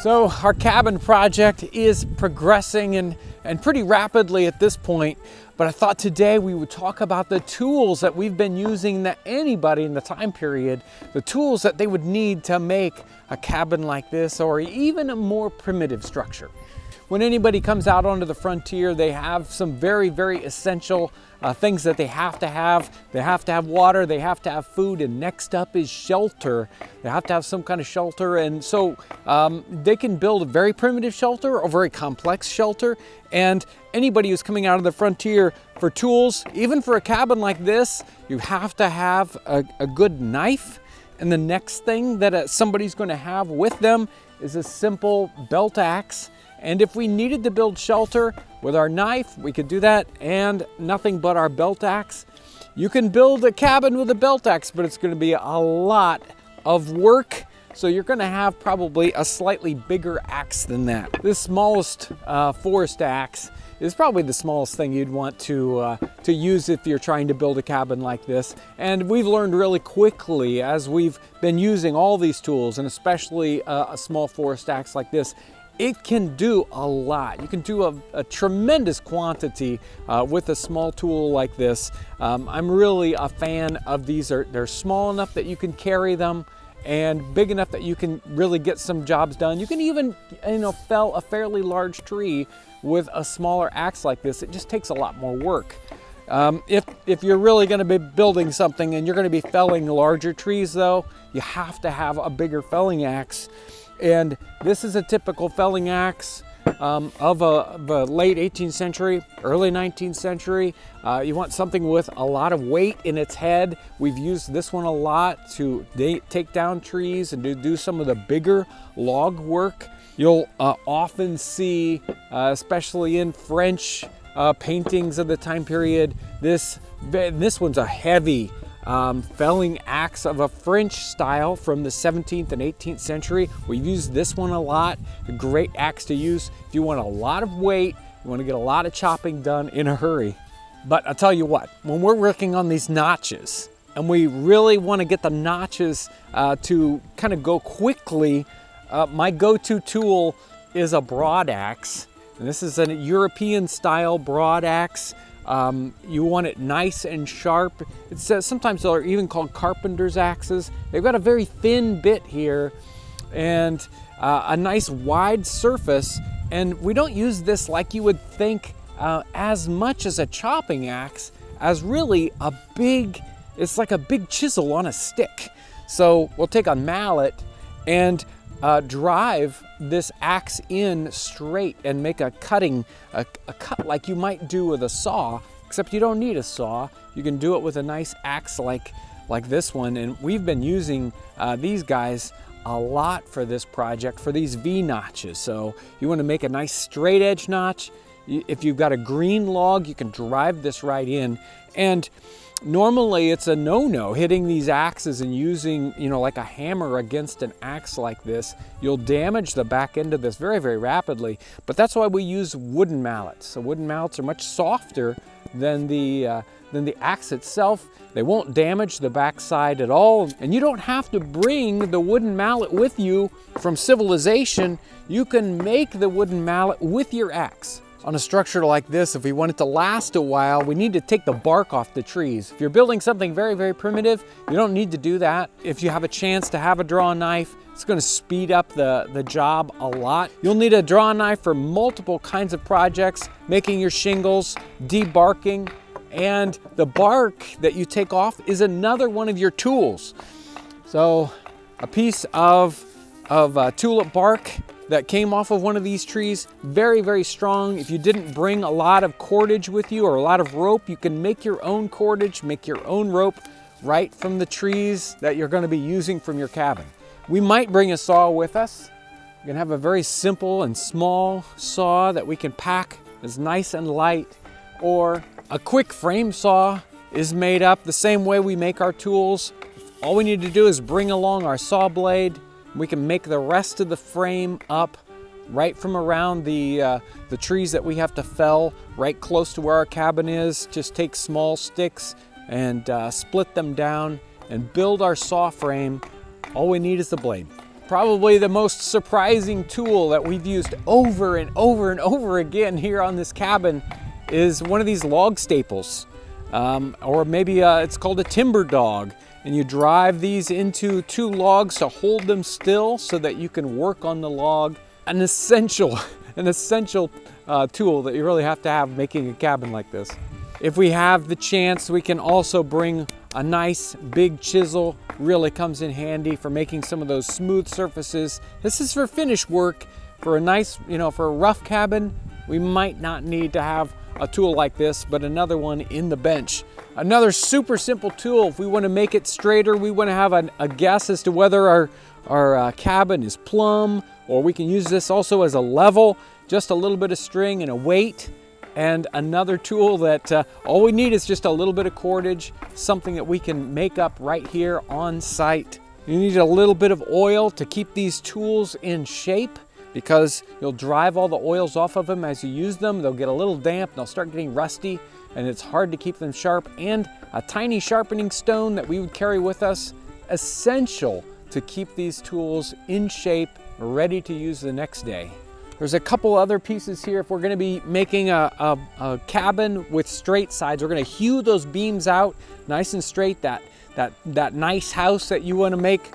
So our cabin project is progressing and pretty rapidly at this point, but I thought today we would talk about the tools that we've been using, that anybody in the time period, the tools that they would need to make a cabin like this or even a more primitive structure. When anybody comes out onto the frontier, they have some very, very essential things that they have to have. They have to have water, they have to have food, and next up is shelter. They have to have some kind of shelter, and so they can build a very primitive shelter or a very complex shelter. And anybody who's coming out of the frontier for tools, even for a cabin like this, you have to have a good knife. And the next thing that somebody's going to have with them is a simple belt axe. And if we needed to build shelter with our knife, we could do that, and nothing but our belt axe. You can build a cabin with a belt axe, but it's going to be a lot of work. So you're going to have probably a slightly bigger axe than that. This smallest forest axe is probably the smallest thing you'd want to use if you're trying to build a cabin like this. And we've learned really quickly as we've been using all these tools, and especially a small forest axe like this, it can do a lot. You can do a tremendous quantity with a small tool like this. I'm really a fan of these. They're small enough that you can carry them and big enough that you can really get some jobs done. You can even, fell a fairly large tree with a smaller axe like this. It just takes a lot more work. If you're really going to be building something and you're going to be felling larger trees though, you have to have a bigger felling axe. And this is a typical felling axe of a late 18th century, early 19th century. You want something with a lot of weight in its head. We've used this one a lot to take down trees and to do some of the bigger log work. You'll often see, especially in French paintings of the time period, this one's a heavy felling axe of a French style from the 17th and 18th century. We've used this one a lot. A great axe to use if you want a lot of weight, you want to get a lot of chopping done in a hurry. But I'll tell you what, when we're working on these notches and we really want to get the notches to kind of go quickly, my go-to tool is a broad axe. And this is a European style broad axe. You want it nice and sharp. It says sometimes they're even called carpenter's axes. They've got a very thin bit here and a nice wide surface. And we don't use this like you would think as much as a chopping axe, as really it's like a big chisel on a stick. So we'll take a mallet and drive this axe in straight and make a cut like you might do with a saw, except you don't need a saw. You can do it with a nice axe like this one. And we've been using these guys a lot for this project, for these V notches. So you want to make a nice straight edge notch. If you've got a green log, you can drive this right in. And normally it's a no-no hitting these axes and using, like a hammer against an axe like this. You'll damage the back end of this very, very rapidly. But that's why we use wooden mallets. So wooden mallets are much softer than the axe itself. They won't damage the backside at all. And you don't have to bring the wooden mallet with you from civilization. You can make the wooden mallet with your axe. On a structure like this, if we want it to last a while, we need to take the bark off the trees. If you're building something very, very primitive, you don't need to do that. If you have a chance to have a draw knife, it's going to speed up the job a lot. You'll need a draw knife for multiple kinds of projects, making your shingles, debarking, and the bark that you take off is another one of your tools. So a piece of tulip bark that came off of one of these trees, very, very strong. If you didn't bring a lot of cordage with you or a lot of rope, you can make your own cordage, make your own rope right from the trees that you're going to be using from your cabin. We might bring a saw with us. We're going to have a very simple and small saw that we can pack. It's nice and light. Or a quick frame saw is made up the same way we make our tools. All we need to do is bring along our saw blade. We can make the rest of the frame up right from around the trees that we have to fell, right close to where our cabin is. Just take small sticks and split them down and build our saw frame. All we need is the blade. Probably the most surprising tool that we've used over and over and over again here on this cabin is one of these log staples. Or maybe it's called a timber dog. And you drive these into two logs to hold them still so that you can work on the log. An essential tool that you really have to have making a cabin like this. If we have the chance, we can also bring a nice big chisel. Really comes in handy for making some of those smooth surfaces. This is for finish work. For a nice, for a rough cabin, we might not need to have a tool like this, but another one in the bench. Another super simple tool, if we want to make it straighter, we want to have a guess as to whether our cabin is plumb, or we can use this also as a level, just a little bit of string and a weight. And another tool that all we need is just a little bit of cordage, something that we can make up right here on site. You need a little bit of oil to keep these tools in shape, because you'll drive all the oils off of them as you use them. They'll get a little damp, they'll start getting rusty, and it's hard to keep them sharp. And a tiny sharpening stone that we would carry with us, essential to keep these tools in shape, ready to use the next day. There's a couple other pieces here. If we're gonna be making a cabin with straight sides, we're gonna hew those beams out nice and straight, that nice house that you wanna make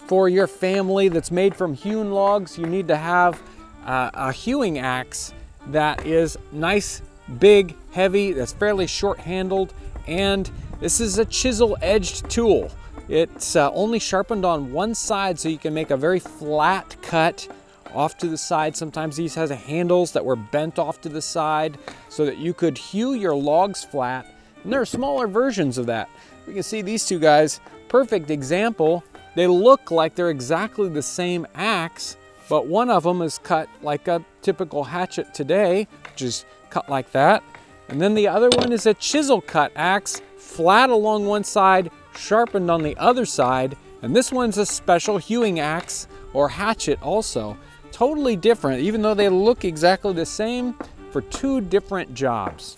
for your family that's made from hewn logs. You need to have a hewing axe that is nice, big, heavy, that's fairly short handled, and this is a chisel edged tool. It's only sharpened on one side, so you can make a very flat cut off to the side. Sometimes these has handles that were bent off to the side so that you could hew your logs flat, and there are smaller versions of that. We can see these two guys, perfect example. They look like they're exactly the same axe, but one of them is cut like a typical hatchet today, which is cut like that. And then the other one is a chisel cut axe, flat along one side, sharpened on the other side. And this one's a special hewing axe or hatchet also. Totally different, even though they look exactly the same, for two different jobs.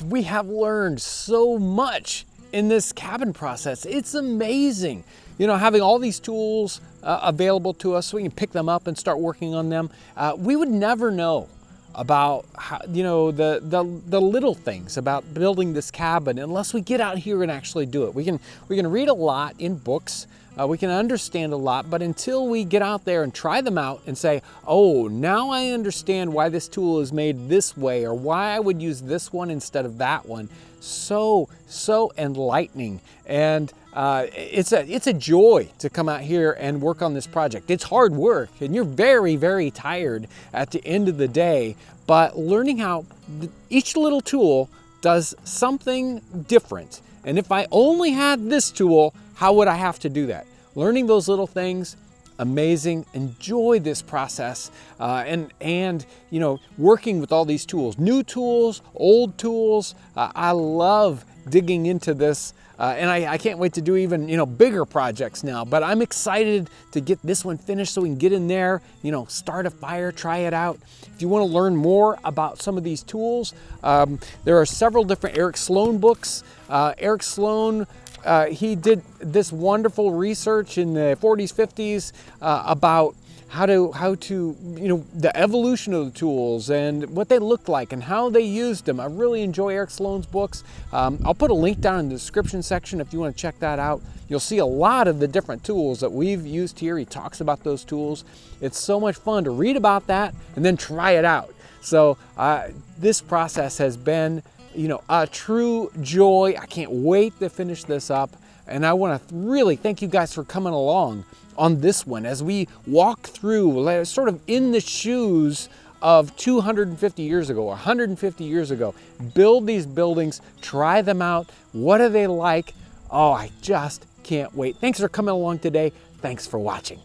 We have learned so much in this cabin process. It's amazing. Having all these tools available to us so we can pick them up and start working on them. We would never know about how, the little things about building this cabin unless we get out here and actually do it. We can read a lot in books. We can understand a lot, but until we get out there and try them out and say, oh, now I understand why this tool is made this way, or why I would use this one instead of that one. So enlightening. And it's a joy to come out here and work on this project. It's hard work, and you're very, very tired at the end of the day, but learning how each little tool does something different. And if I only had this tool, how would I have to do that? Learning those little things, amazing. Enjoy this process, and working with all these tools, new tools, old tools. I love digging into this, and I can't wait to do even bigger projects now. But I'm excited to get this one finished so we can get in there, start a fire, try it out. If you want to learn more about some of these tools, there are several different Eric Sloan books. Eric Sloan, he did this wonderful research in the 40s, 50s about how to the evolution of the tools and what they looked like and how they used them. I really enjoy Eric Sloan's books. I'll put a link down in the description section if you want to check that out. You'll see a lot of the different tools that we've used here. He talks about those tools. It's so much fun to read about that and then try it out. So this process has been a true joy. I can't wait to finish this up. And I want to really thank you guys for coming along on this one as we walk through, sort of in the shoes of 250 years ago, 150 years ago. Build these buildings, try them out. What are they like? Oh, I just can't wait. Thanks for coming along today. Thanks for watching.